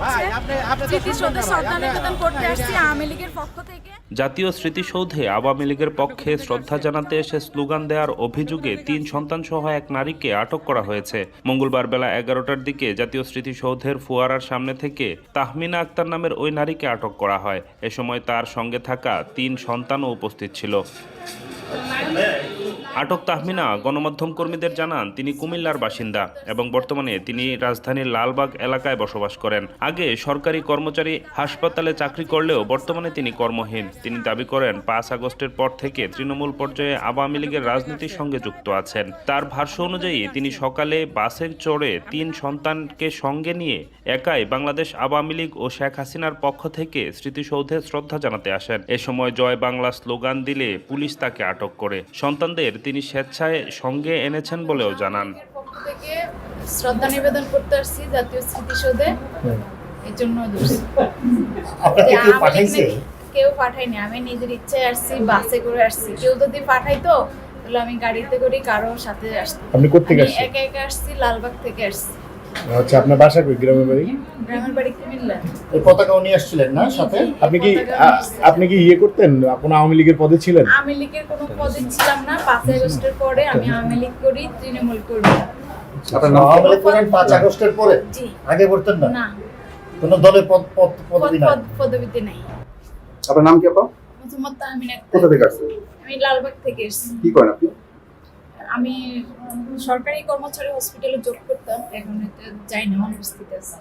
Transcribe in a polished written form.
হচ্ছে স্মৃতিসৌধে শ্রদ্ধা নিবেদন করতে আসছি আওয়ামী লীগের পক্ষ থেকে। জাতীয় স্মৃতিসৌধে আওয়ামী লীগের পক্ষে শ্রদ্ধা জানাতে এসে স্লোগান দেওয়ার অভিযোগে ৩ সন্তানসহ এক নারীকে আটক করা হয়েছে। মঙ্গলবার বেলা ১১টার দিকে জাতীয় স্মৃতিসৌধের ফোয়ারার সামনে থেকে তাহমিনা আক্তার নামের ওই নারীকে আটক করা হয়। এ সময় তার সঙ্গে থাকা ৩ সন্তানও উপস্থিত ছিল। আটক তাহমিনা গণমাধ্যম কর্মীদের জানান তিনি কুমিল্লার বাসিন্দা এবং বর্তমানে তিনি রাজধানীর লালবাগ এলাকায় বসবাস করেন। আগে সরকারি কর্মচারী হাসপাতালে চাকরি করলেও বর্তমানে তিনি কর্মহীন। তিনি দাবি করেন ৫ আগস্টের পর থেকে তৃণমূল পর্যায়ে আওয়ামী লীগের রাজনীতির সঙ্গে যুক্ত আছেন। তার ভাষ্য অনুযায়ী তিনি সকালে বাসে চড়ে ৩ সন্তানকে সঙ্গে নিয়ে একাই বাংলাদেশ আওয়ামী লীগ ও শেখ হাসিনার পক্ষ থেকে স্মৃতিসৌধে শ্রদ্ধা জানাতে আসেন। এ সময় জয় বাংলা স্লোগান দিলে পুলিশ তাকে আটক করে। সন্তানদের তিনি স্বেচ্ছায় সঙ্গে এনেছেন বলেও জানান। থেকে শ্রদ্ধা নিবেদন করতে আসছি জাতীয় স্মৃতিসৌধে, এর জন্য কেউ পাঠায়নি, আমি নিজের ইচ্ছায় আসছি, বাসে করে আসছি। কেউ যদি পাঠাইতো তাহলে আমি গাড়িতে করে কারো সাথে আসতাম। আপনি কোথা থেকে আসছেন? একা একা আসছি, লালবাগ থেকে আসছি। আচ্ছা, আপনার বাসা কই? গ্রামের বাড়ি? গ্রামের বাড়ি কুমিল্লা। এই পতাকাও নিয়ে আসছিলেন না সাথে? আপনি কি ইয়ে করতেন, কোন আওয়ামী লীগের পদে ছিলেন? আওয়ামী লীগের কোনো পদে ছিলাম না। ৫ আগস্টের পরে আমি আওয়ামী লীগ করি, তৃণমূল করি। আপনার নাম আওয়ামী লীগ করেন ৫ আগস্টের পরে? জি। আগে করতেন না? না, কোনো দলের পদবি নাই? পদবিতে নাই। আপনার নাম কি আপা? মোহাম্মদ তাহমিনা। কোথা থেকে আসছেন? আমি লালবাগ থেকে এসেছি। কি করেন আপনি? আমি সরকারি কর্মচারী হসপিটালে জব করতাম, এখন এটা যাই না, অনুপস্থিত আছে।